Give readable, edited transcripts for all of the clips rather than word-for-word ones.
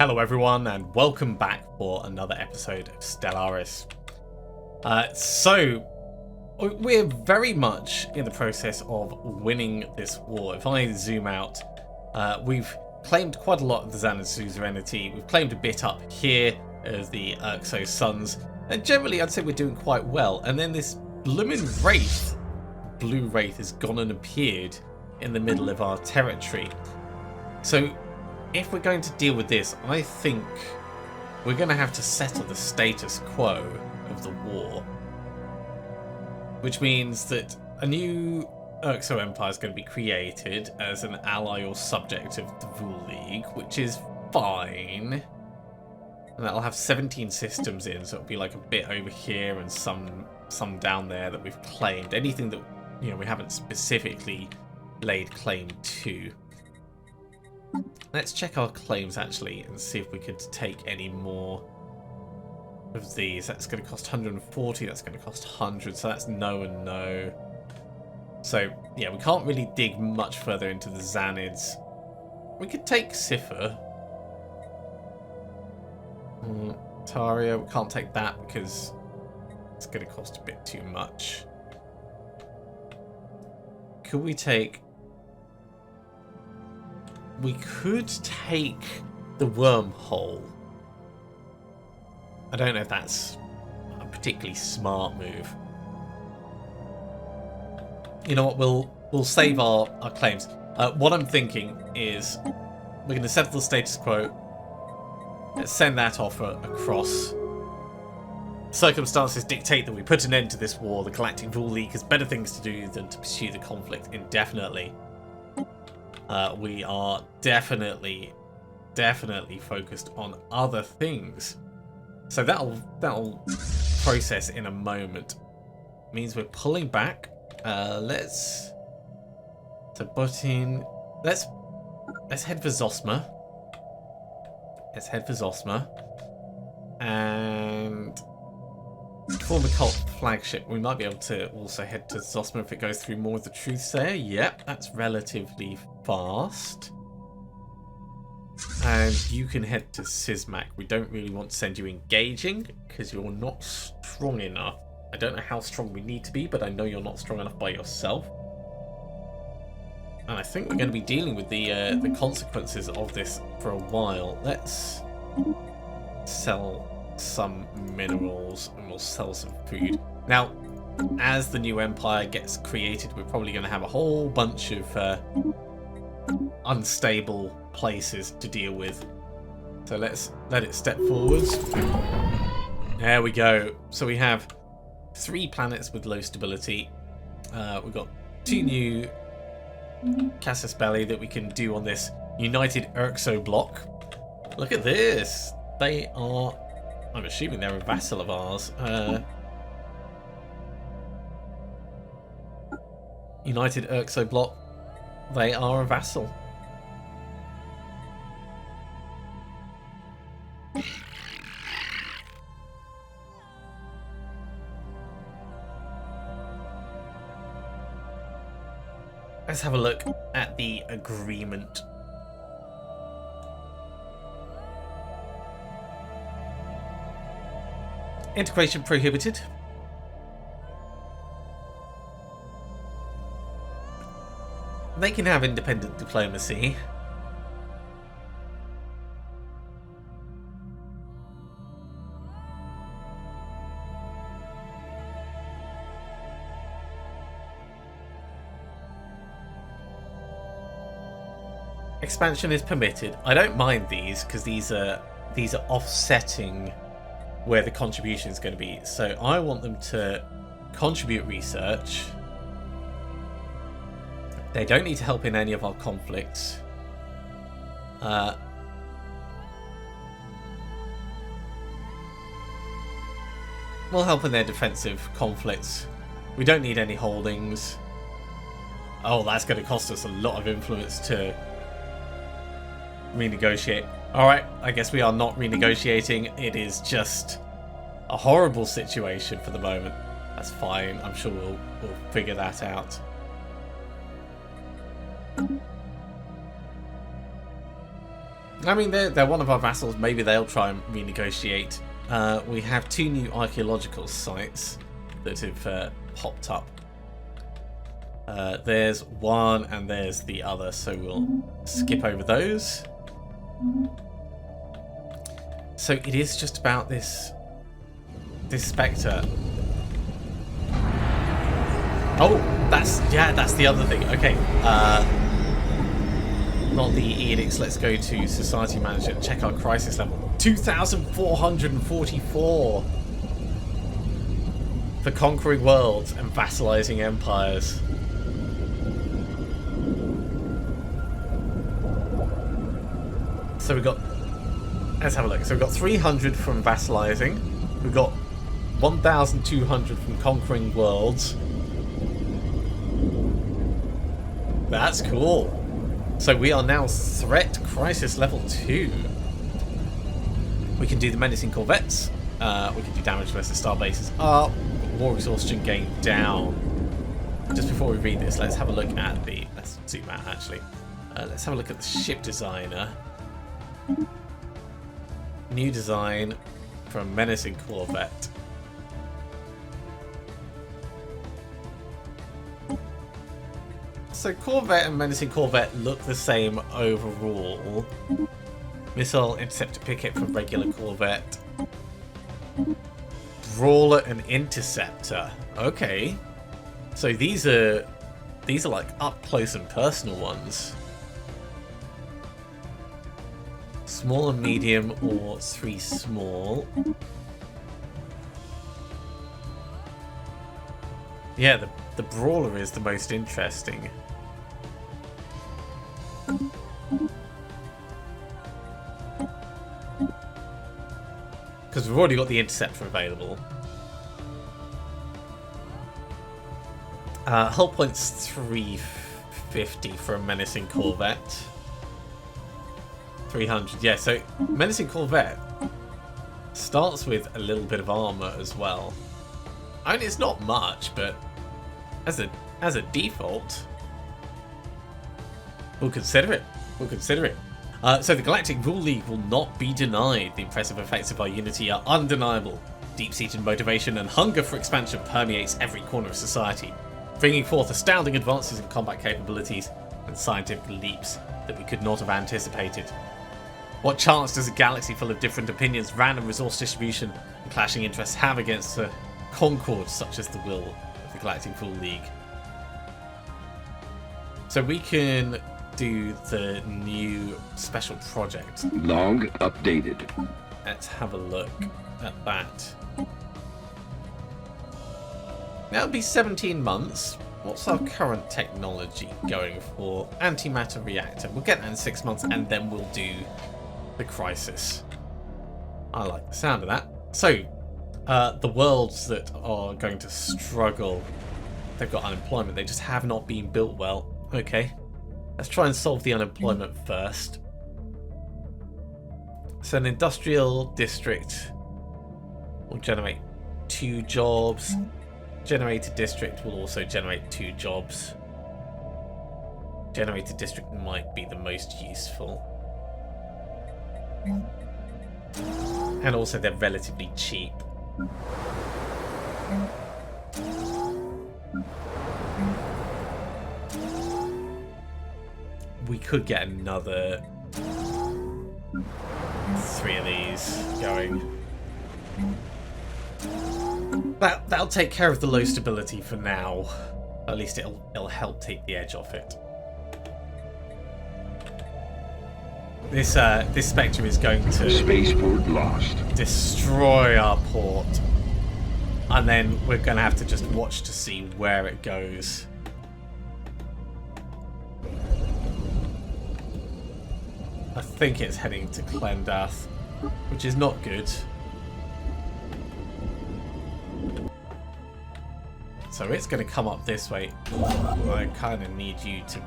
Hello everyone and welcome back for another episode of Stellaris. So we're very much in the process of winning this war. If I zoom out, we've claimed quite a lot of the Xana's suzerainty. We've claimed a bit up here as the Urxo Sons, and generally I'd say we're doing quite well. And then this bloomin' wraith, blue wraith, has gone and appeared in the middle of our territory. So if we're going to deal with this, I think we're going to have to settle the status quo of the war. Which means that a new Urxo Empire is going to be created as an ally or subject of the Vul League, which is fine. And that'll have 17 systems in, so it'll be like a bit over here and some down there that we've claimed. Anything that, you know, we haven't specifically laid claim to. Let's check our claims actually and see if we could take any more of these. That's going to cost 140, that's going to cost 100, so that's no and no. So yeah, we can't really dig much further into the Xanids. We could take Cipher. Taria, we can't take that because it's going to cost a bit too much. Could we take... We could take the wormhole. I don't know if that's a particularly smart move. You know what? We'll save our claims. What I'm thinking is we're going to settle the status quo. Let's send that offer across. Circumstances dictate that we put an end to this war. The Galactic Vul League has better things to do than to pursue the conflict indefinitely. We are definitely focused on other things. So that'll process in a moment. Means we're pulling back. Let's head for Zosma. Let's head for Zosma. And form a cult flagship. We might be able to also head to Zosma if it goes through more of the Truthsayer. Yep, that's relatively fast. And you can head to Sismac. We don't really want to send you engaging because you're not strong enough. I don't know how strong we need to be, but I know you're not strong enough by yourself. And I think we're going to be dealing with the consequences of this for a while. Let's sell some minerals and we'll sell some food. Now, as the new empire gets created, we're probably going to have a whole bunch of unstable places to deal with. So let's let it step forwards. There we go. So we have 3 planets with low stability. We've got 2 new Casus Belli that we can do on this United Urxo block. Look at this. They are... I'm assuming they're a vassal of ours. United Urxo block. They are a vassal. Let's have a look at the agreement. Integration prohibited. They can have independent diplomacy. Expansion is permitted. I don't mind these because these are offsetting where the contribution is going to be. So I want them to contribute research. They don't need to help in any of our conflicts. We'll help in their defensive conflicts. We don't need any holdings. Oh, that's going to cost us a lot of influence to renegotiate. Alright, I guess we are not renegotiating. It is just a horrible situation for the moment. That's fine. I'm sure we'll figure that out. I mean, they're one of our vassals. Maybe they'll try and renegotiate. We have 2 new archaeological sites that have popped up. There's one and there's the other, so we'll skip over those. So it is just about this Spectre. Oh, that's the other thing. Okay, not the edicts. Let's go to Society Manager and check our crisis level. 2,444 for conquering worlds and vassalizing empires. So we've got, let's have a look. So we've got 300 from vassalizing. We've got 1,200 from conquering worlds. That's cool. So we are now threat crisis level 2. We can do the menacing corvettes. We can do damage versus star bases up. War exhaustion gain down. Just before we read this, let's have a look at the... Let's zoom out actually. Let's have a look at the ship designer. New design from menacing corvette. So Corvette and Menacing Corvette look the same overall. Missile Interceptor Picket for regular Corvette. Brawler and Interceptor. Okay. So these are like up close and personal ones. Small and medium or 3 small. Yeah, the Brawler is the most interesting. Because we've already got the Interceptor available. Hull points 350 for a Menacing Corvette. 300, yeah, so Menacing Corvette starts with a little bit of armor as well. I mean, it's not much, but as a default, we'll consider it. We'll consider it. So the Galactic Rule League will not be denied. The impressive effects of our unity are undeniable. Deep-seated motivation and hunger for expansion permeates every corner of society, bringing forth astounding advances in combat capabilities and scientific leaps that we could not have anticipated. What chance does a galaxy full of different opinions, random resource distribution, and clashing interests have against a concord such as the will of the Galactic Rule League? So we can do the new special project. Log updated. Let's have a look at that. That would be 17 months. What's our current technology going for? Antimatter reactor. We'll get that in 6 months and then we'll do the crisis. I like the sound of that. So, the worlds that are going to struggle, they've got unemployment. They just have not been built well. Okay. Let's try and solve the unemployment first. So an industrial district will generate 2 jobs. Generated district will also generate 2 jobs. Generated district might be the most useful. And also they're relatively cheap. We could get another 3 of these going. That'll take care of the low stability for now. At least it'll help take the edge off it. This Spectre is going to Spaceport lost. Destroy our port, and then we're going to have to just watch to see where it goes. I think it's heading to Clendath, which is not good. So it's going to come up this way. I kind of need you to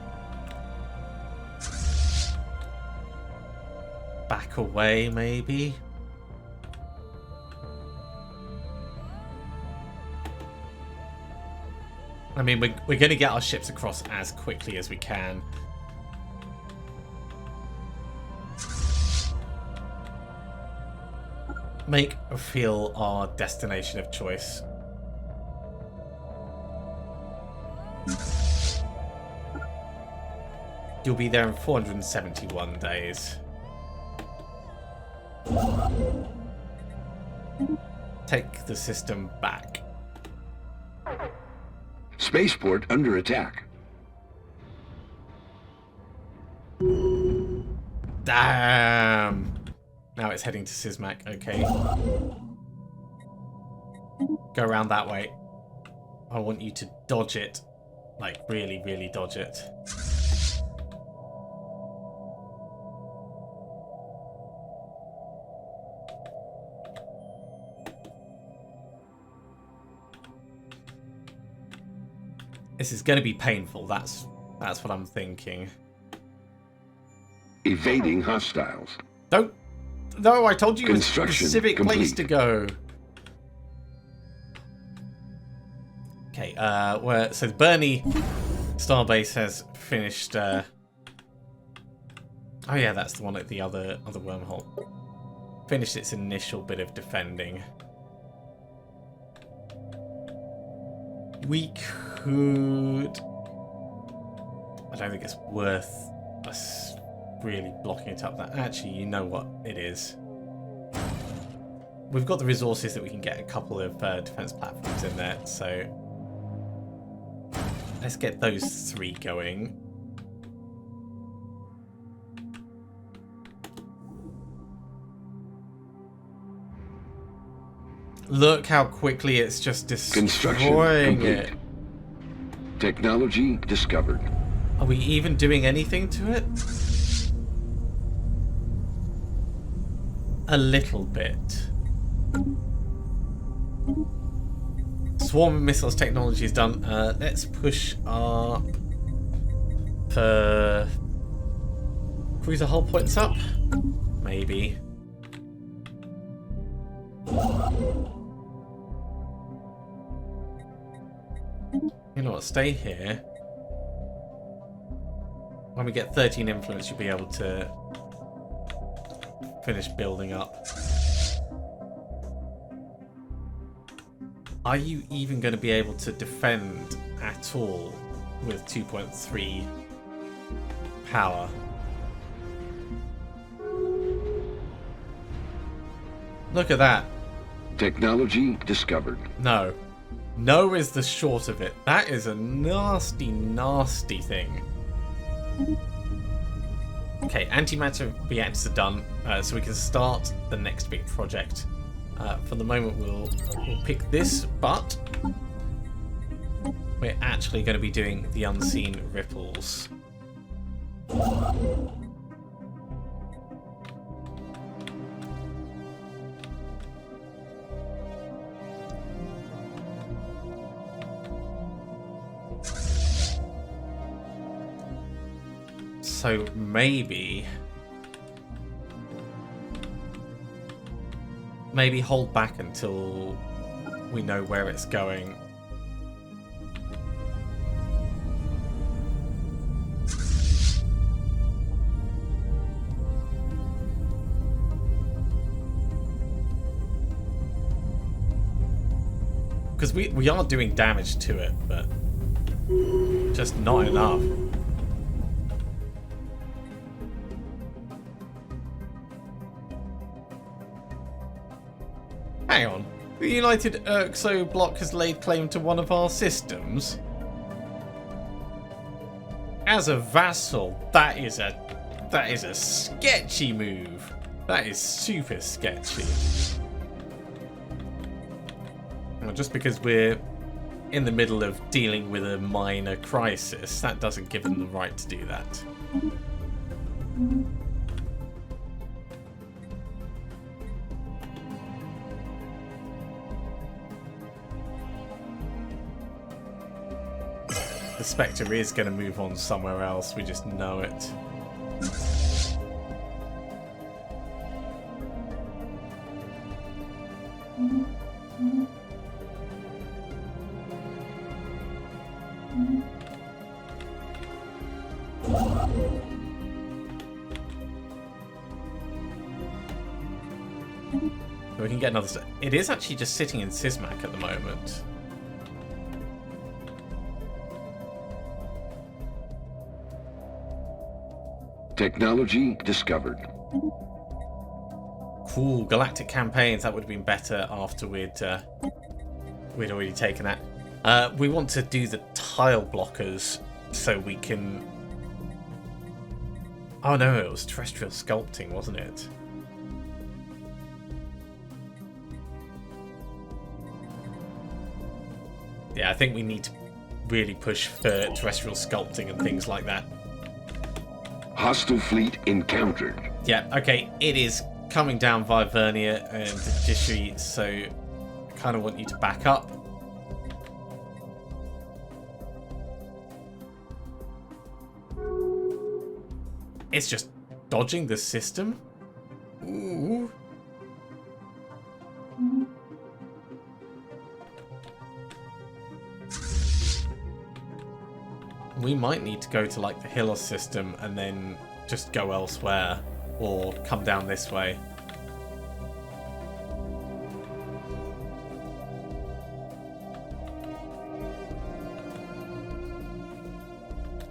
back away, maybe. I mean, we're going to get our ships across as quickly as we can. make feel our destination of choice. You'll be there in 471 days. Take the system back. Spaceport under attack. Damn! Now it's heading to Sismac. Okay. Go around that way. I want you to dodge it. Like, really, really dodge it. This is going to be painful. That's what I'm thinking. Evading hostiles. Don't. No, I told you a Construction specific place complete. to go. Okay. So the Bernie Starbase has finished. Oh yeah, that's the one at the other wormhole. Finished its initial bit of defending. We could... I don't think it's worth us really blocking it up. That actually, you know what it is. We've got the resources that we can get a couple of defense platforms in there, so let's get those 3 going. Look how quickly it's just destroying it. Technology discovered. Are we even doing anything to it? A little bit. Swarm missiles technology is done. Let's push up for cruiser hull points up. Maybe. You know what, stay here. When we get 13 influence, you'll be able to finish building up. Are you even going to be able to defend at all with 2.3 power? Look at that. Technology discovered. No. No is the short of it. That is a nasty, nasty thing. Okay, antimatter reactors are done, so we can start the next big project. For the moment, we'll pick this, but we're actually going to be doing the unseen ripples. So maybe hold back until we know where it's going. Because we are doing damage to it, but just not enough. Hang on. The United Urxo block has laid claim to one of our systems. As a vassal, that is a sketchy move. That is super sketchy. Well, just because we're in the middle of dealing with a minor crisis, that doesn't give them the right to do that. The Spectre is going to move on somewhere else, we just know it. we can get another... It is actually just sitting in Sysmac at the moment. Technology discovered. Cool, galactic campaigns. That would have been better after we'd already taken that. We want to do the tile blockers so we can... Oh no, it was terrestrial sculpting, wasn't it? Yeah, I think we need to really push for terrestrial sculpting and things like that. Hostile fleet encountered. Yeah, okay, it is coming down via Vernier and Judiciary, so I kind of want you to back up. It's just dodging the system. Ooh. We might need to go to like the Hiller system and then just go elsewhere, or come down this way.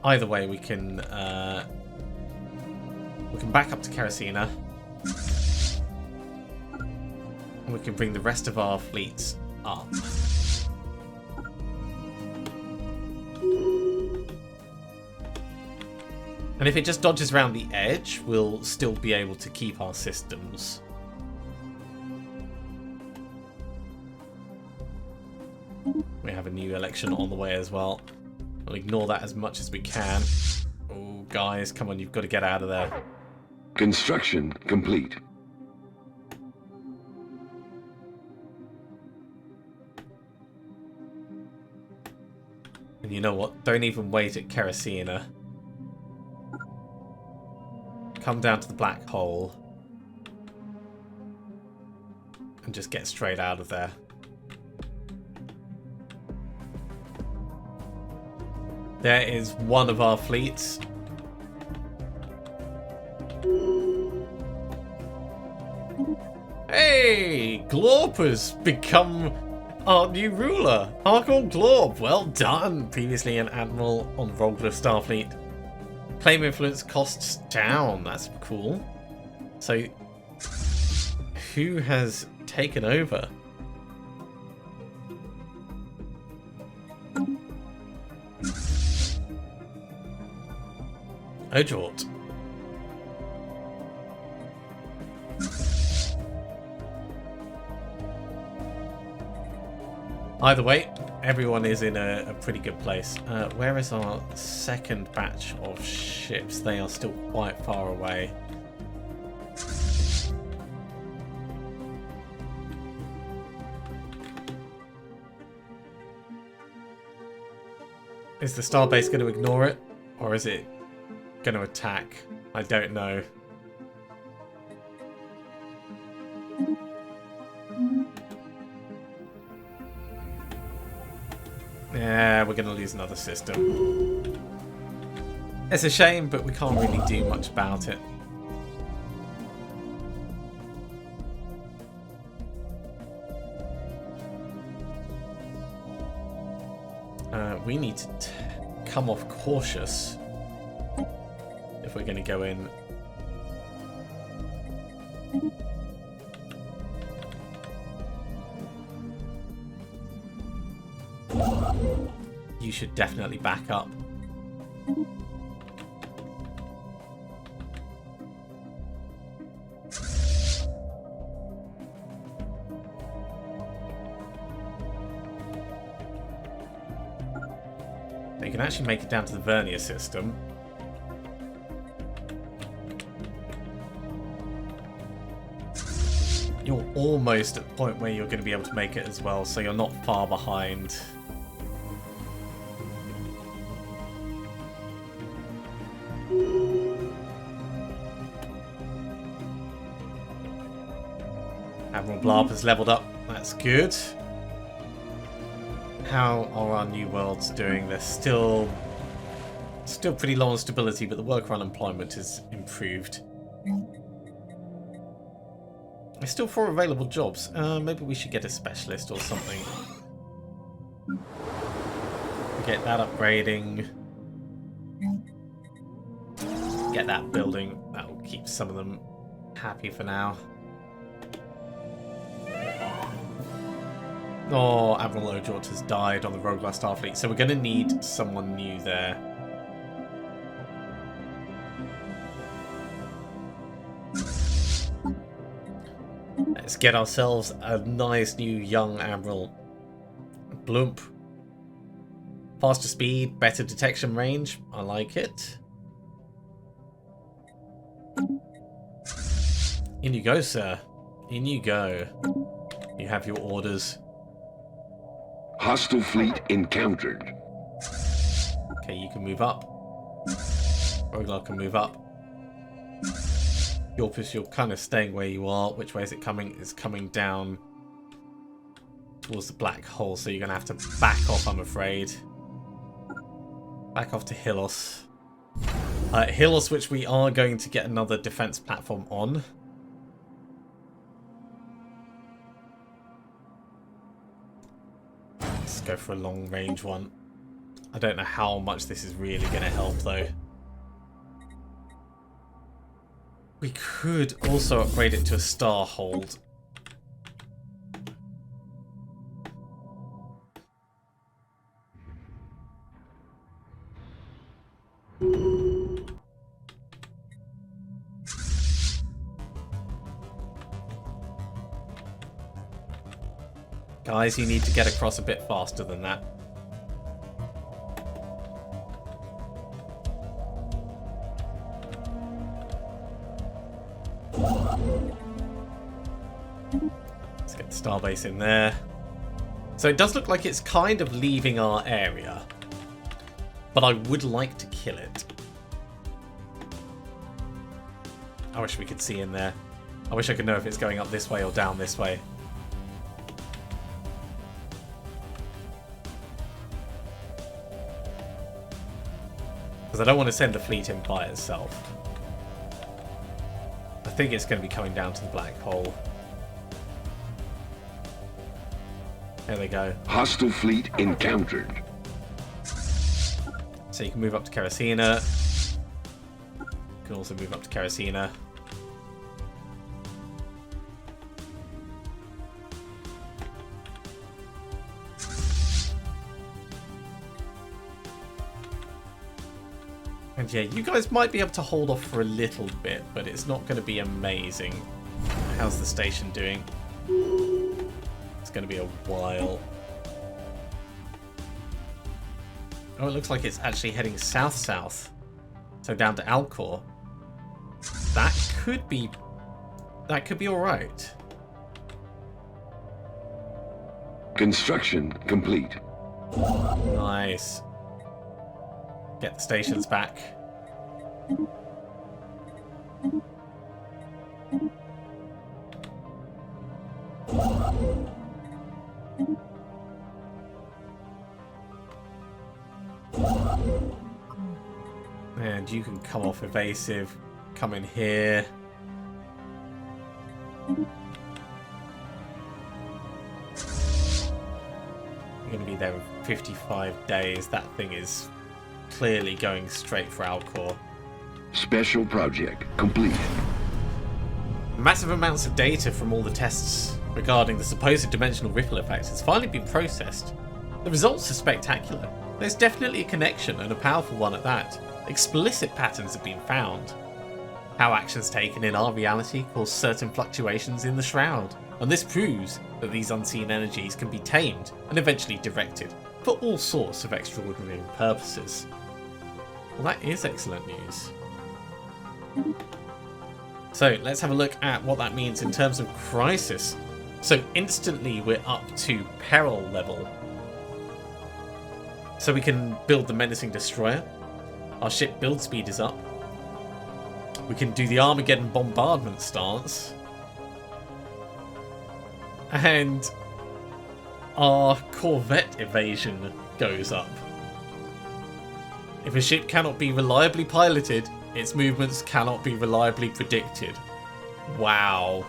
Either way, we can back up to Kerosena. And we can bring the rest of our fleets up. And if it just dodges around the edge, we'll still be able to keep our systems. We have a new election on the way as well. We'll ignore that as much as we can. Oh, guys, come on, you've got to get out of there. Construction complete. And you know what? Don't even wait at Kerosena. Come down to the black hole. And just get straight out of there. There is one of our fleets. Hey! Glorp has become our new ruler. Archon Glorp, well done! Previously an admiral on Volgler Starfleet. Claim influence costs down. That's cool. So, who has taken over? Ojort. Either way, everyone is in a pretty good place. Where is our second batch of ships? They are still quite far away. Is the starbase going to ignore it? Or is it going to attack? I don't know. Yeah, we're going to lose another system. It's a shame, but we can't really do much about it. We need to come off cautious if we're going to go in. You should definitely back up. You can actually make it down to the Vernier system. You're almost at the point where you're going to be able to make it as well, so you're not far behind. Admiral Blarp has leveled up. That's good. How are our new worlds doing? They're still pretty low on stability, but the worker unemployment is improved. There's still 4 available jobs. Maybe we should get a specialist or something. Get that upgrading. Get that building. That will keep some of them happy for now. Oh, Admiral Ojort has died on the Rogular Starfleet, so we're going to need someone new there. Let's get ourselves a nice new young Admiral. Bloomp. Faster speed, better detection range. I like it. In you go, sir. In you go. You have your orders. Hostile fleet encountered. Okay, you can move up. Rogular can move up. Yorpus, you're kind of staying where you are. Which way is it coming? It's coming down towards the black hole, so you're going to have to back off, I'm afraid. Back off to Hylos. Hylos, which we are going to get another defense platform on. Let's go for a long range one. I don't know how much this is really going to help, though. We could also upgrade it to a star hold. Guys, you need to get across a bit faster than that. Let's get the starbase in there. So it does look like it's kind of leaving our area, but I would like to kill it. I wish we could see in there. I wish I could know if it's going up this way or down this way. Because I don't want to send the fleet in by itself. I think it's going to be coming down to the black hole. There they go. Hostile fleet encountered. So you can move up to Kerosena. You can also move up to Kerosena. And yeah, you guys might be able to hold off for a little bit, but it's not going to be amazing. How's the station doing? It's going to be a while. Oh, it looks like it's actually heading south-south. So down to Alcor. That could be alright. Construction complete. Nice. Get the stations back. And you can come off Invasive, come in here. You're going to be there in 55 days. That thing is clearly going straight for Alcor. Special project complete. Massive amounts of data from all the tests regarding the supposed dimensional ripple effects has finally been processed. The results are spectacular. There's definitely a connection, and a powerful one at that. Explicit patterns have been found. How actions taken in our reality cause certain fluctuations in the shroud, and this proves that these unseen energies can be tamed and eventually directed for all sorts of extraordinary purposes. Well, that is excellent news. So let's have a look at what that means in terms of crisis. So instantly we're up to peril level. So we can build the menacing destroyer. Our ship build speed is up. We can do the Armageddon bombardment stance. And our corvette evasion goes up. If a ship cannot be reliably piloted, its movements cannot be reliably predicted. Wow.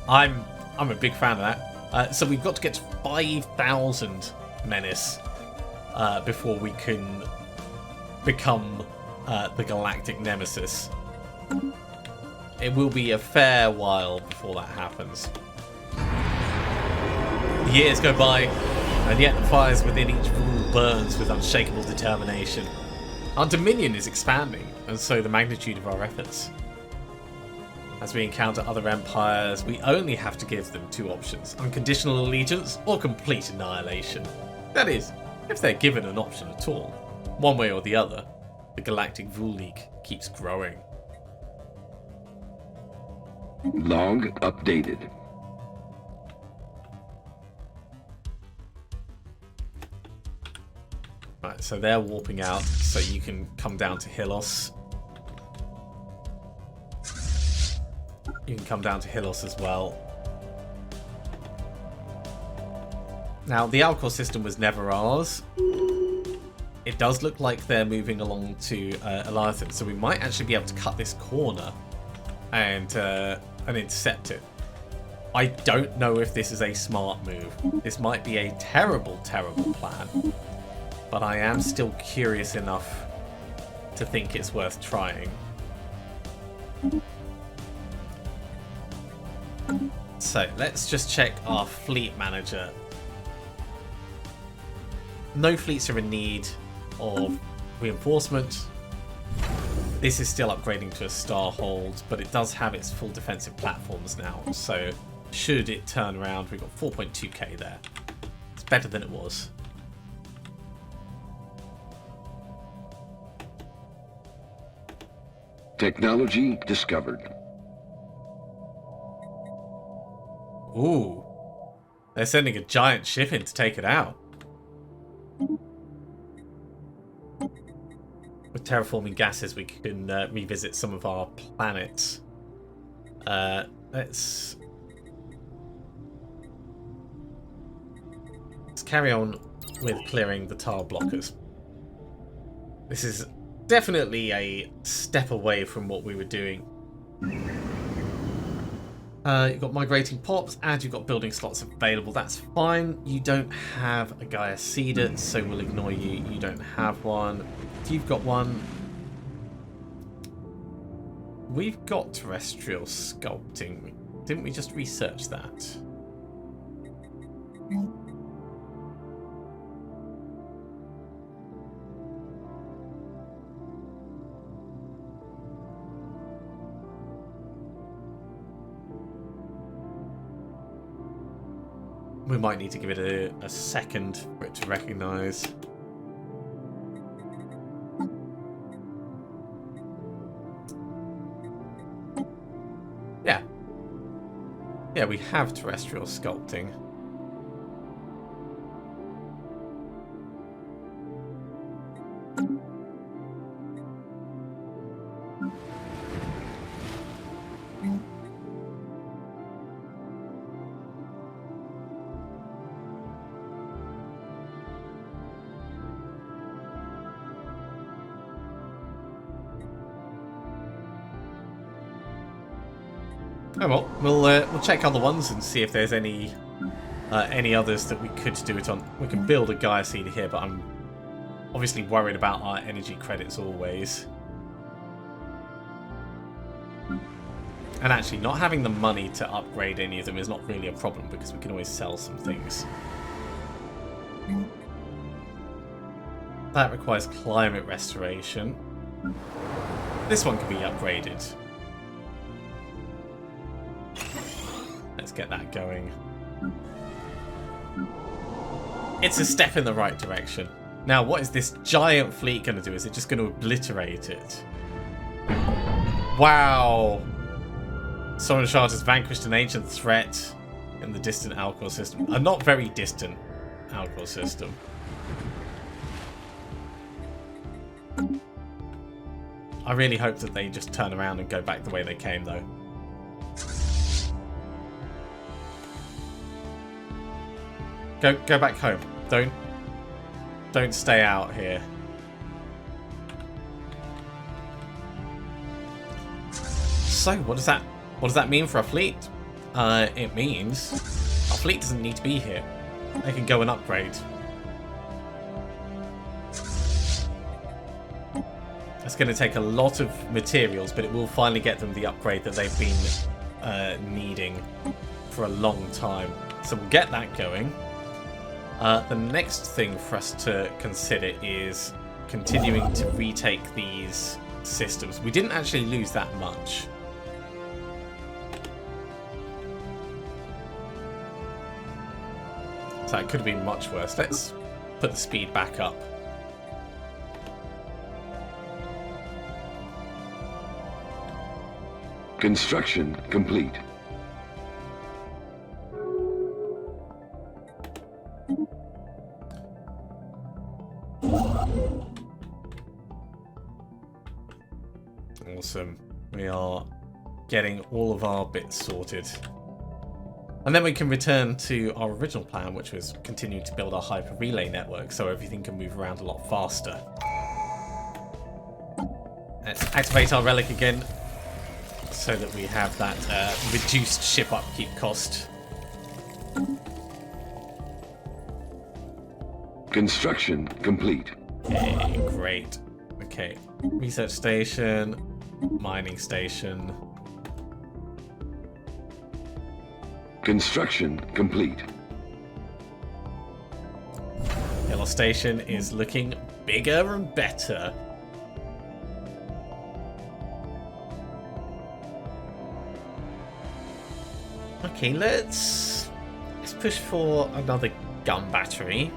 I'm a big fan of that. So we've got to get to 5,000 menace before we can become the galactic nemesis. It will be a fair while before that happens. Years go by, and yet the fires within each rule burns with unshakable determination. Our dominion is expanding, and so the magnitude of our efforts. As we encounter other empires, we only have to give them two options: unconditional allegiance or complete annihilation. That is, if they're given an option at all. One way or the other, the Galactic Rule League keeps growing. Log updated. Right, so they're warping out, so you can come down to Hylos. You can come down to Hylos as well. Now, the Alcor system was never ours. It does look like they're moving along to Eliathan, so we might actually be able to cut this corner and intercept it. I don't know if this is a smart move. This might be a terrible, terrible plan. But I am still curious enough to think it's worth trying. So let's just check our fleet manager. No fleets are in need of reinforcement. This is still upgrading to a Starhold, but it does have its full defensive platforms now. So should it turn around, we've got 4.2k there. It's better than it was. Technology discovered. Ooh. They're sending a giant ship in to take it out. With terraforming gases, we can revisit some of our planets. Let's carry on with clearing the tile blockers. This is definitely a step away from what we were doing. You've got migrating pops and you've got building slots available. That's fine. You don't have a Gaia Seeder, so we'll ignore you. You don't have one. You've got one. We've got terrestrial sculpting. Didn't we just research that? We might need to give it a second for it to recognise. Yeah. Yeah, we have terrestrial sculpting. Oh well, we'll check other ones and see if there's any others that we could do it on. We can build a Gaia Seeder here, but I'm obviously worried about our energy credits always. And actually, not having the money to upgrade any of them is not really a problem because we can always sell some things. That requires climate restoration. This one can be upgraded. Let's get that going. It's a step in the right direction. Now, what is this giant fleet going to do? Is it just going to obliterate it? Wow! Sovereign Shard has vanquished an ancient threat in the distant Alcor system. A not very distant Alcor system. I really hope that they just turn around and go back the way they came, though. Go back home. Don't stay out here. So, what does that mean for our fleet? it means our fleet doesn't need to be here. They can go and upgrade. It's going to take a lot of materials, but it will finally get them the upgrade that they've been needing for a long time. So we'll get that going. The next thing for us to consider is continuing to retake these systems. We didn't actually lose that much. So it could have been much worse. Let's put the speed back up. Construction complete. Awesome. We are getting all of our bits sorted. And then we can return to our original plan, which was continue to build our hyper relay network so everything can move around a lot faster. Let's activate our relic again so that we have that reduced ship upkeep cost. Construction complete. Okay, great. Okay, research station, mining station. Construction complete. Yellow station is looking bigger and better. Okay, let's push for another gun battery.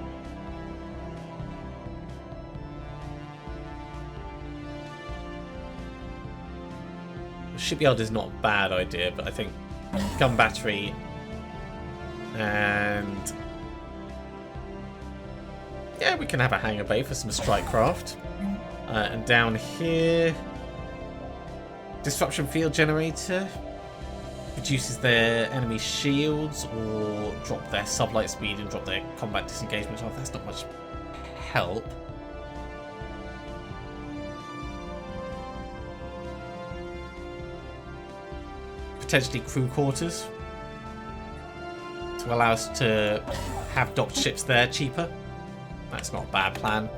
Shipyard is not a bad idea, but I think gun battery and yeah, we can have a hangar bay for some strike craft. And down here, disruption field generator reduces their enemy shields or drop their sublight speed and drop their combat disengagement off. That's not much help. Potentially crew quarters to allow us to have docked ships there cheaper. That's not a bad plan.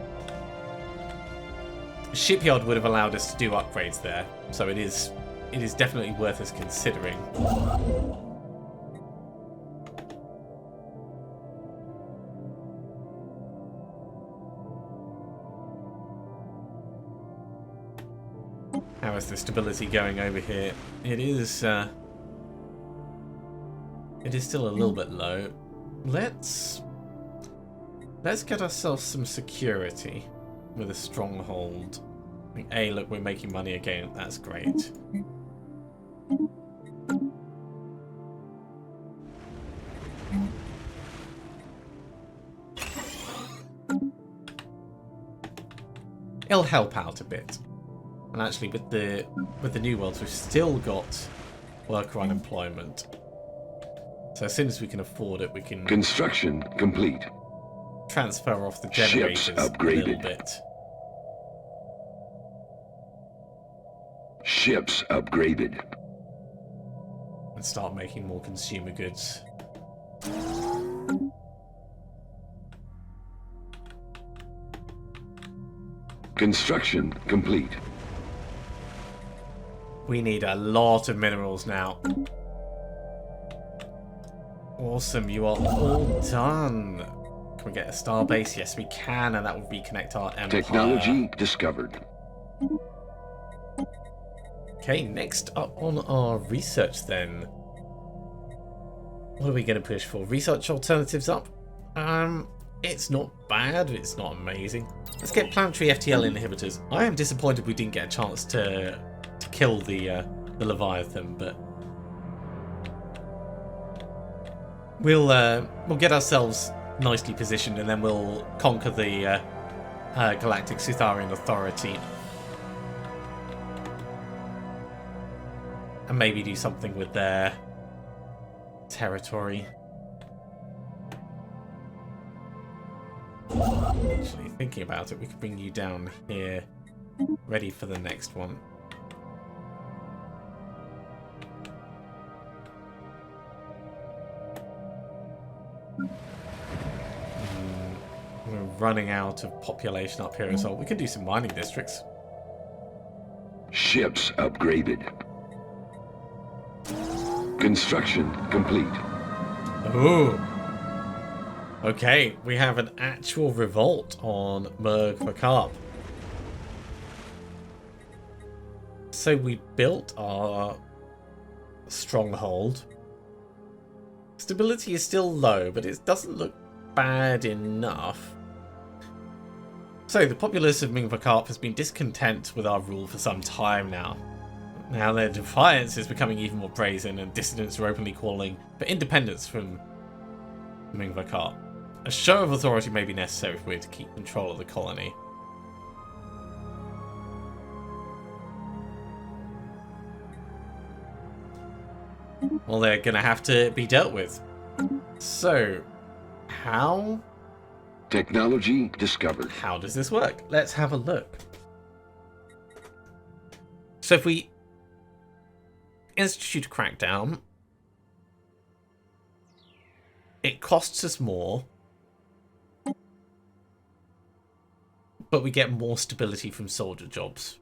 Shipyard would have allowed us to do upgrades there, so it is definitely worth us considering. How is the stability going over here? It is still a little bit low. Let's get ourselves some security with a stronghold. I think, hey, look, we're making money again. That's great. It'll help out a bit. And actually, with the new worlds, we've still got worker unemployment. So as soon as we can afford it, we can Construction complete. transfer off the generators Ships a little upgraded. bit. Ships upgraded. And start making more consumer goods. Construction complete. We need a lot of minerals now. Awesome, you are all done. Can we get a star base? Yes, we can, and that will reconnect our empire. Technology discovered. Okay, next up on our research then. What are we going to push for? Research alternatives up? It's not bad, it's not amazing. Let's get planetary FTL inhibitors. I am disappointed we didn't get a chance to kill the Leviathan, but we'll get ourselves nicely positioned, and then we'll conquer the Galactic Sutharian Authority, and maybe do something with their territory. Actually, thinking about it, we could bring you down here, ready for the next one. We're running out of population up here, so we can do some mining districts. Ships upgraded. Construction complete. Ooh. Okay, we have an actual revolt on Merg-Vakarp. So we built our stronghold. Stability is still low, but it doesn't look bad enough. So the populace of Ming-Vakarp has been discontent with our rule for some time now. Now their defiance is becoming even more brazen, and dissidents are openly calling for independence from Ming-Vakarp. A show of authority may be necessary for it to keep control of the colony. Well, they're going to have to be dealt with. So, how? Technology discovered. How does this work? Let's have a look. So if we institute a crackdown, it costs us more, but we get more stability from soldier jobs.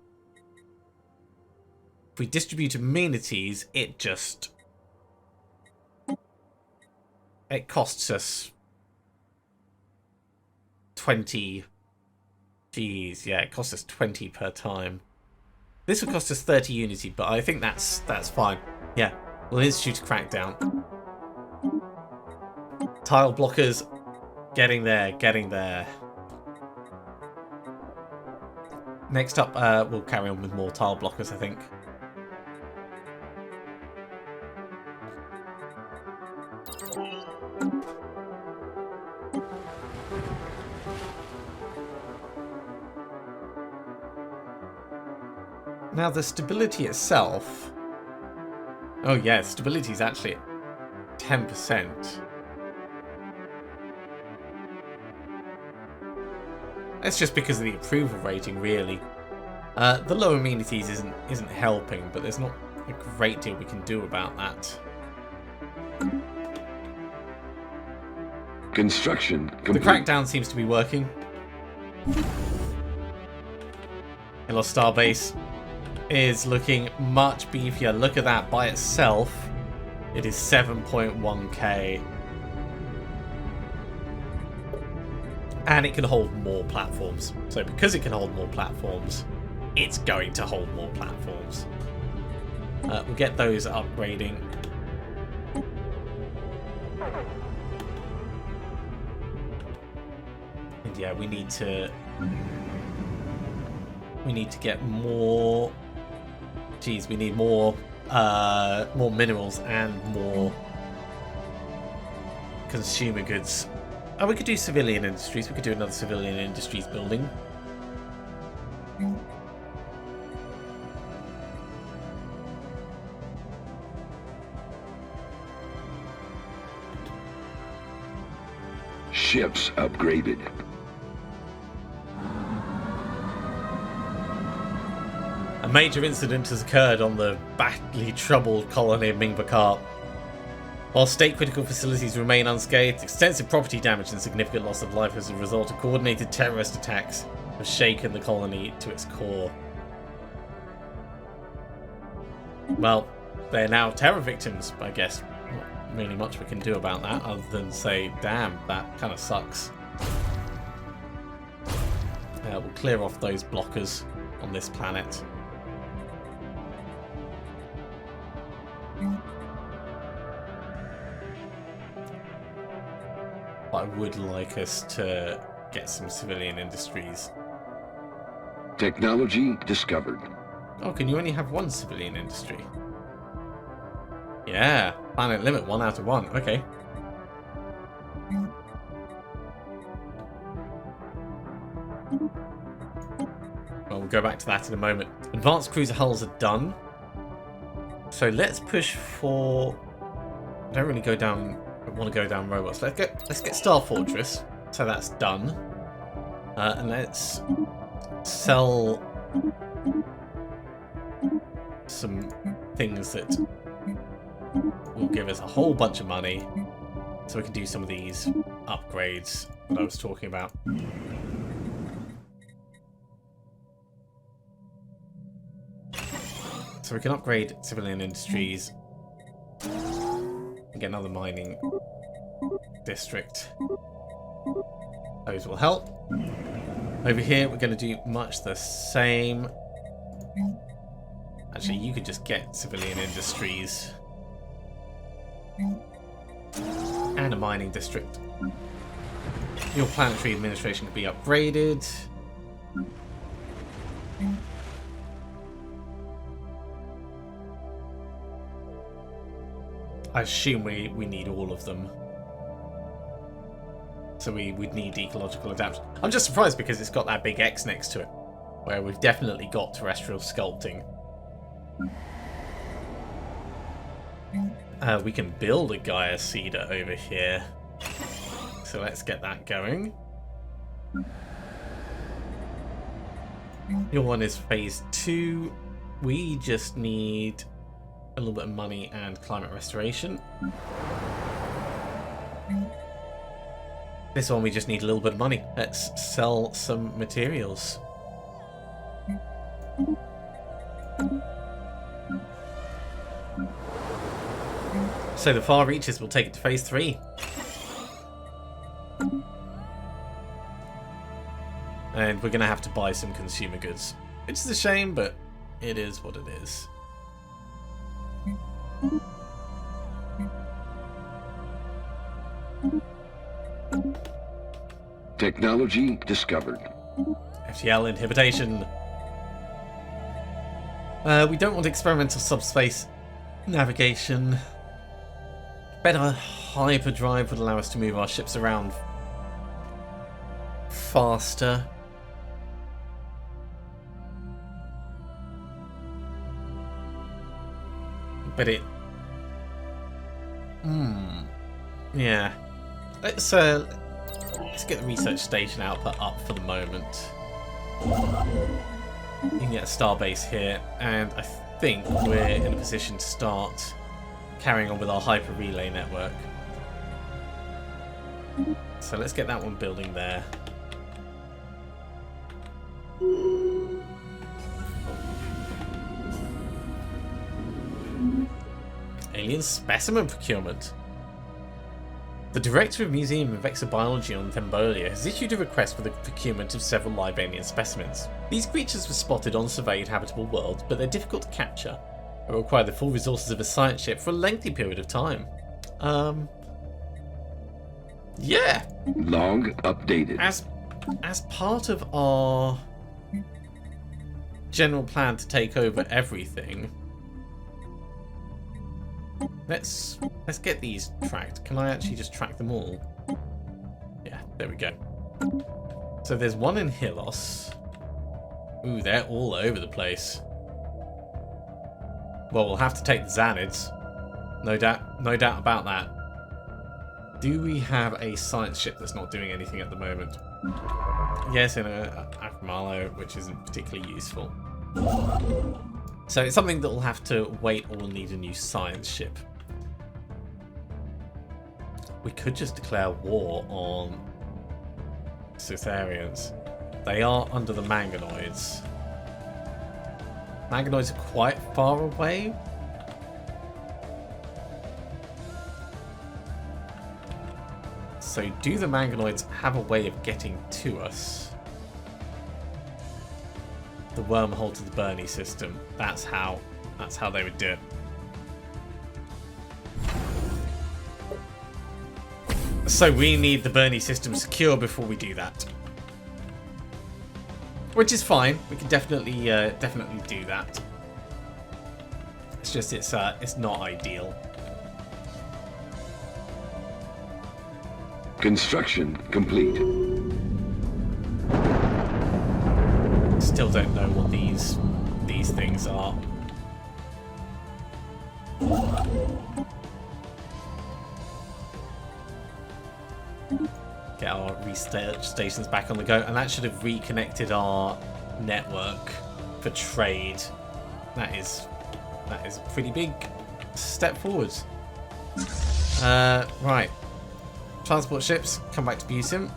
If we distribute amenities, it costs us 20. Geez, yeah, it costs us 20 per time. This would cost us 30 unity, but I think that's fine. Yeah, we'll institute a crackdown. Tile blockers, getting there. Next up, we'll carry on with more tile blockers, I think. Now the stability itself... Oh yeah, stability is actually at 10%. That's just because of the approval rating, really. The low amenities isn't helping, but there's not a great deal we can do about that. Construction complete. The crackdown seems to be working. Hello Starbase is looking much beefier. Look at that by itself. It is 7.1k. And it can hold more platforms. So because it can hold more platforms, it's going to hold more platforms. We'll get those upgrading. And yeah, we need to get more. Geez, we need more minerals and more consumer goods. Oh, we could do civilian industries. We could do another civilian industries building. Ships upgraded. A major incident has occurred on the badly troubled colony of Ming-Vakarp. While state-critical facilities remain unscathed, extensive property damage and significant loss of life as a result of coordinated terrorist attacks have shaken the colony to its core. Well, they're now terror victims, I guess. Not really much we can do about that other than say, damn, that kind of sucks. We'll clear off those blockers on this planet. I would like us to get some civilian industries. Technology discovered. Oh, can you only have one civilian industry? Yeah, planet limit 1 out of 1. Okay. Well, we'll go back to that in a moment. Advanced cruiser hulls are done. So let's push for... I don't really want to go down robots. Let's get Star Fortress. So that's done. And let's sell some things that will give us a whole bunch of money. so we can do some of these upgrades that I was talking about. So we can upgrade civilian industries and get another mining district. Those will help. Over here, we're going to do much the same. Actually, you could just get civilian industries and a mining district. Your planetary administration can be upgraded. I assume we need all of them. So we'd need ecological adaptation. I'm just surprised because it's got that big X next to it, where we've definitely got terrestrial sculpting. We can build a Gaia Seeder over here. So let's get that going. Your one is phase 2. We just need a little bit of money and climate restoration. This one we just need a little bit of money. Let's sell some materials. So the far reaches will take it to phase 3. And we're going to have to buy some consumer goods. Which is a shame, but it is what it is. Technology discovered. FTL inhibition. We don't want experimental subspace navigation. Better hyperdrive would allow us to move our ships around faster. But it... yeah. Let's get the research station output up for the moment. You can get a starbase here, and I think we're in a position to start carrying on with our hyper relay network. So let's get that one building there. Alien specimen procurement. The Director of Museum of Exobiology on Thembolia has issued a request for the procurement of several live alien specimens. These creatures were spotted on surveyed habitable worlds, but they're difficult to capture and require the full resources of a science ship for a lengthy period of time. Yeah. Log updated. As part of our general plan to take over everything, let's get these tracked. Can I actually just track them all? Yeah, there we go. So there's one in Hilos. Ooh, they're all over the place. Well, we'll have to take the Xanids. No doubt about that. Do we have a science ship that's not doing anything at the moment? Yes, in a Akmalo, which isn't particularly useful. So it's something that we'll have to wait, or we'll need a new science ship. We could just declare war on Cytherians. They are under the Manganoids. Manganoids are quite far away. So do the Manganoids have a way of getting to us? The wormhole to the Bernie system. That's how they would do it. So we need the Bernie system secure before we do that. Which is fine. We can definitely do that. It's just it's not ideal. Construction complete. Still don't know what these things are. Get our research stations back on the go, and that should have reconnected our network for trade. That is a pretty big step forwards. Right. Transport ships, come back to Busim.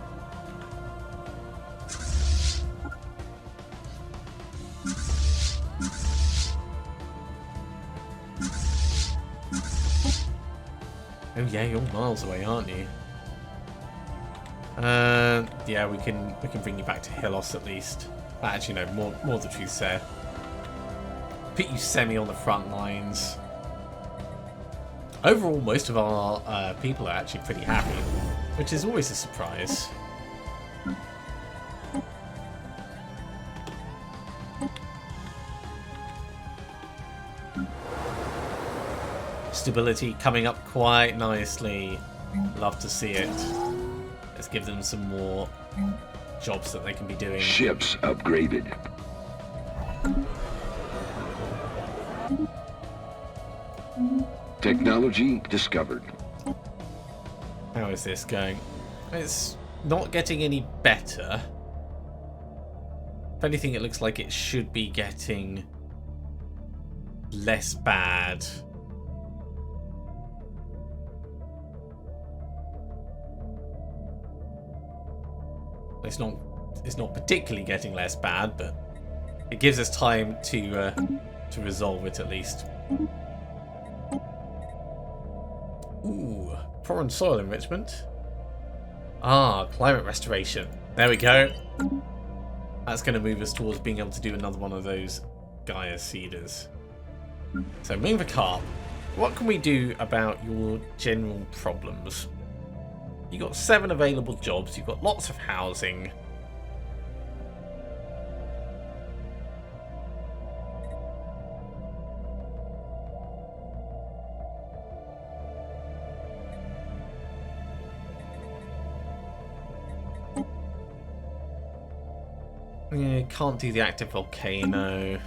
Oh yeah, you're miles away, aren't you? Yeah, we can bring you back to Hilos at least. Actually, no, more the truth there. Put you semi on the front lines. Overall, most of our people are actually pretty happy, which is always a surprise. Stability coming up quite nicely. Love to see it. Let's give them some more jobs that they can be doing. Ships upgraded. Technology discovered. How is this going? It's not getting any better. If anything, it looks like it should be getting less bad. It's not particularly getting less bad, but it gives us time to resolve it at least. Ooh, foreign soil enrichment. Ah, climate restoration. There we go. That's going to move us towards being able to do another one of those Gaia seeders. So, move a carp. What can we do about your general problems? You've got 7 available jobs. You've got lots of housing. Yeah, can't do the active volcano.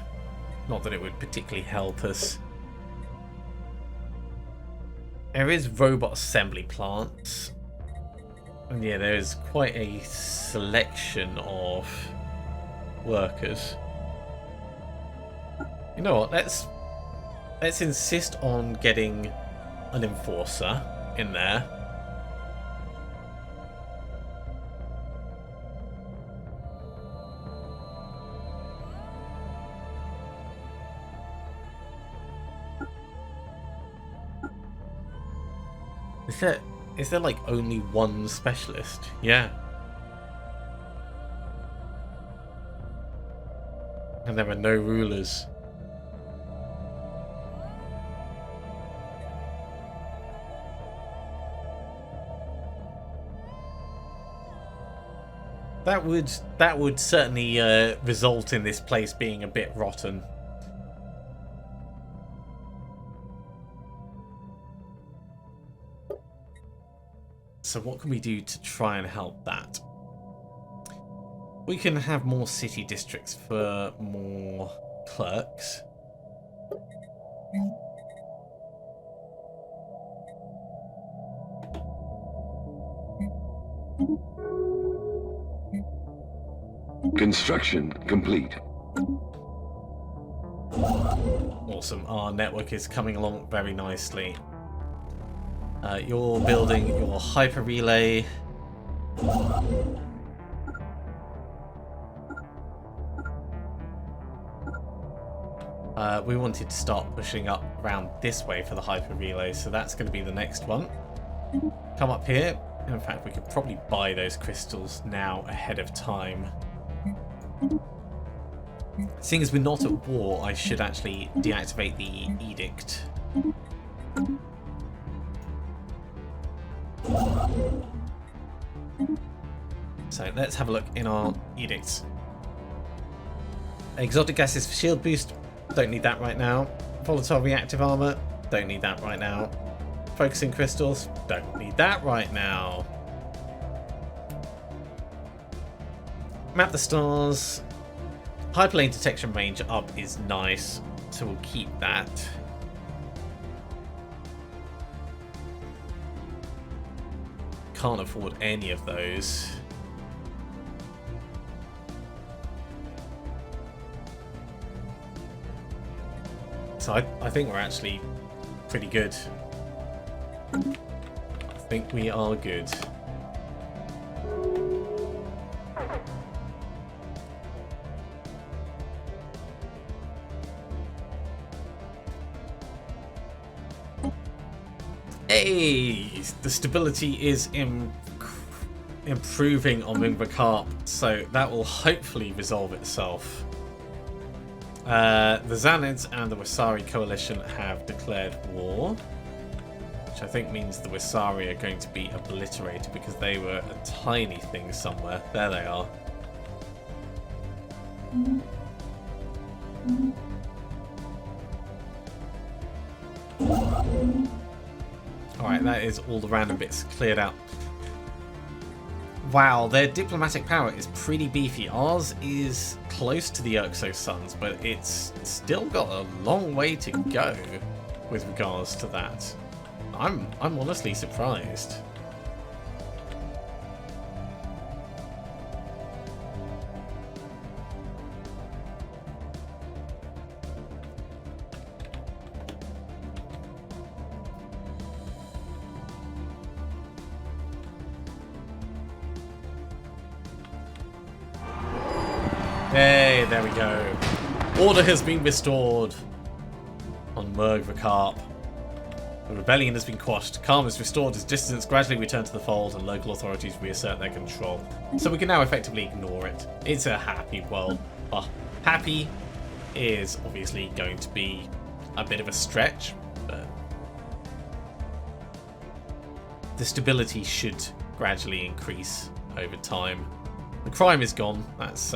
Not that it would particularly help us. There is robot assembly plants. And yeah, there is quite a selection of workers. You know what? Let's insist on getting an enforcer in there. Is there like only one specialist? Yeah. And there are no rulers. That would certainly result in this place being a bit rotten. So what can we do to try and help that? We can have more city districts for more clerks. Construction complete. Awesome. Our network is coming along very nicely. You're building your hyper relay. We wanted to start pushing up around this way for the hyper relay, so that's going to be the next one. Come up here. In fact, we could probably buy those crystals now ahead of time. Seeing as we're not at war, I should actually deactivate the edict. So let's have a look in our edicts. Exotic gases for shield boost, don't need that right now. Volatile reactive armor, don't need that right now. Focusing crystals, don't need that right now. Map the stars. Hyperlane detection range up is nice, so we'll keep that. Can't afford any of those. So I think we're actually pretty good. I think we are good. Yay! The stability is improving on Mingvakarp, so that will hopefully resolve itself. The Xanids and the Wisari coalition have declared war, which I think means the Wisari are going to be obliterated because they were a tiny thing somewhere. There they are. Alright, that is all the random bits cleared out. Wow, their diplomatic power is pretty beefy. Ours is close to the Urxo Suns, but it's still got a long way to go with regards to that. I'm honestly surprised. Hey, there we go. Order has been restored on Mingvakarp. The rebellion has been quashed. Calm is restored as dissidents gradually return to the fold and local authorities reassert their control. So we can now effectively ignore it. It's a happy world. Happy is obviously going to be a bit of a stretch, but the stability should gradually increase over time. The crime is gone. That's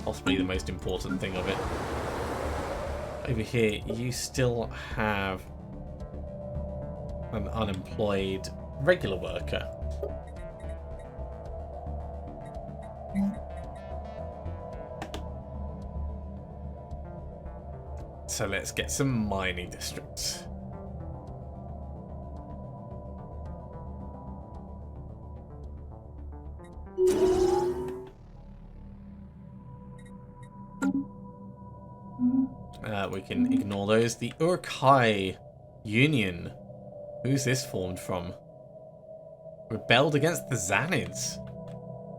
possibly the most important thing of it. Over here, you still have an unemployed regular worker. So let's get some mining districts. We can ignore those. The Urkai Union. Who's this formed from? Rebelled against the Xanids.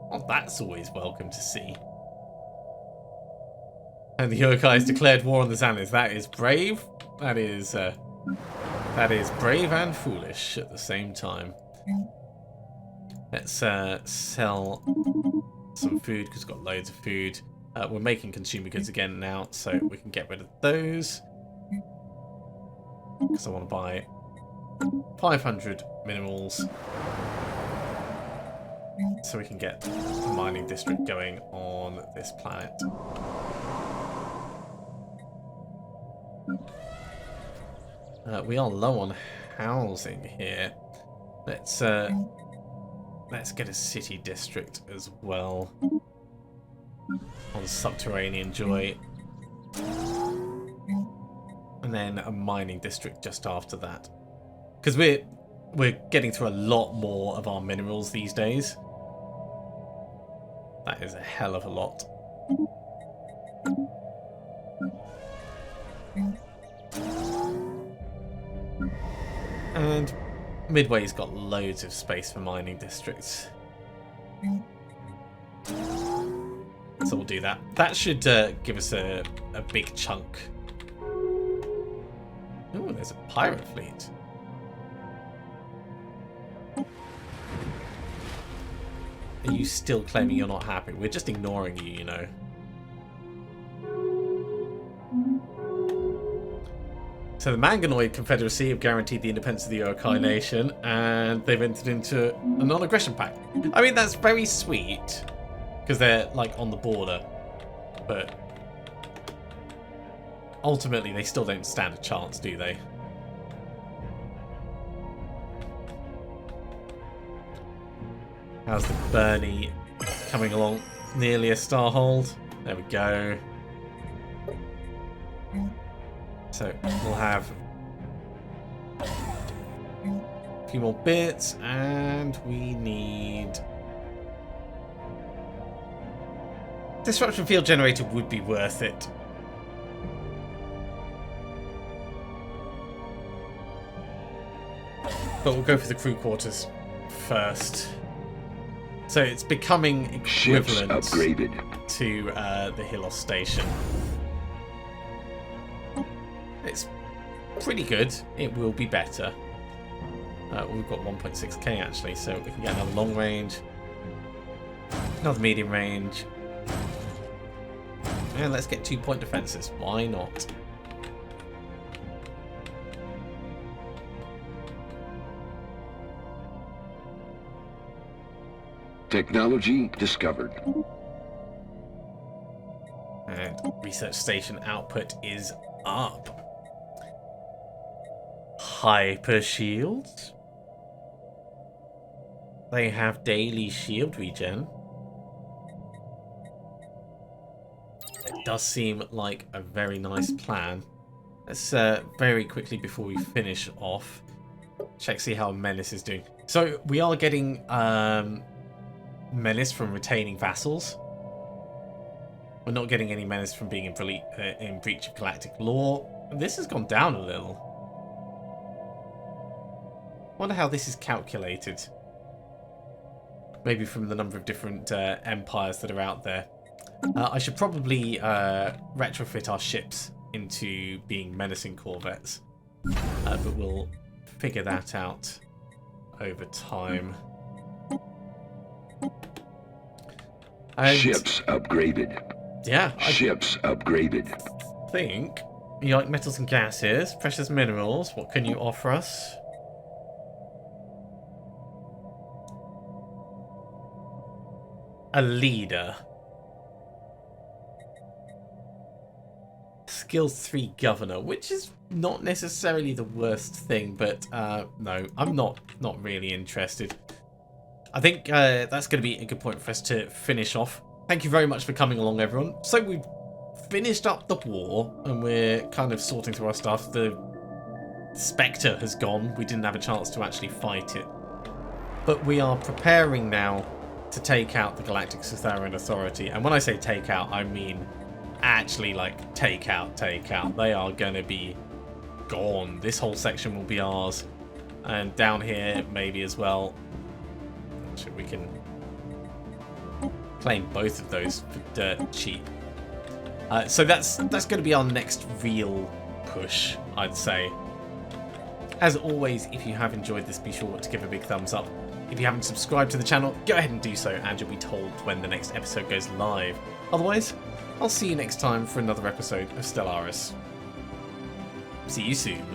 Well, that's always welcome to see. And the Urkais declared war on the Xanids. That is brave. That is brave and foolish at the same time. Let's sell some food because we've got loads of food. We're making consumer goods again now, so we can get rid of those. Because I want to buy 500 minerals. So we can get a mining district going on this planet. We are low on housing here. Let's get a city district as well. On Subterranean Joy. And then a mining district just after that. Because we're getting through a lot more of our minerals these days. That is a hell of a lot. And Midway's got loads of space for mining districts. So we'll do that. That should give us a big chunk. Oh, there's a pirate fleet. Are you still claiming you're not happy? We're just ignoring you, you know. So the Manganoid Confederacy have guaranteed the independence of the Urkai Nation, and they've entered into a non-aggression pact. I mean, that's very sweet, because they're, like, on the border. But ultimately, they still don't stand a chance, do they? How's the Bernie coming along? Nearly a starhold. There we go. So we'll have a few more bits, and we need disruption field generator would be worth it. But we'll go for the crew quarters first. So it's becoming equivalent to the Hilos station. It's pretty good. It will be better. We've got 1.6k actually, so we can get another long range, another medium range, and let's get 2-point defenses. Why not? Technology discovered. And research station output is up. Hyper shields. They have daily shield regen. It does seem like a very nice plan. Let's very quickly before we finish off, check see how Menace is doing. So we are getting Menace from retaining vassals. We're not getting any Menace from being in breach of galactic law. This has gone down a little. Wonder how this is calculated. Maybe from the number of different empires that are out there. I should probably retrofit our ships into being menacing corvettes. But we'll figure that out over time. And Ships upgraded. yeah, Ships upgraded. I think you like metals and gases, precious minerals. What can you offer us? A leader. Skills 3 governor, which is not necessarily the worst thing, but no, I'm not really interested. I think that's going to be a good point for us to finish off. Thank you very much for coming along, everyone. So we've finished up the war, and we're kind of sorting through our stuff. The Spectre has gone. We didn't have a chance to actually fight it. But we are preparing now to take out the Galactic Catharian Authority. And when I say take out, I mean actually like take out. They are going to be gone. This whole section will be ours. And down here maybe as well. Actually, we can claim both of those for dirt cheap. So that's going to be our next real push, I'd say. As always, if you have enjoyed this, be sure to give a big thumbs up. If you haven't subscribed to the channel, go ahead and do so, and you'll be told when the next episode goes live. Otherwise, I'll see you next time for another episode of Stellaris. See you soon.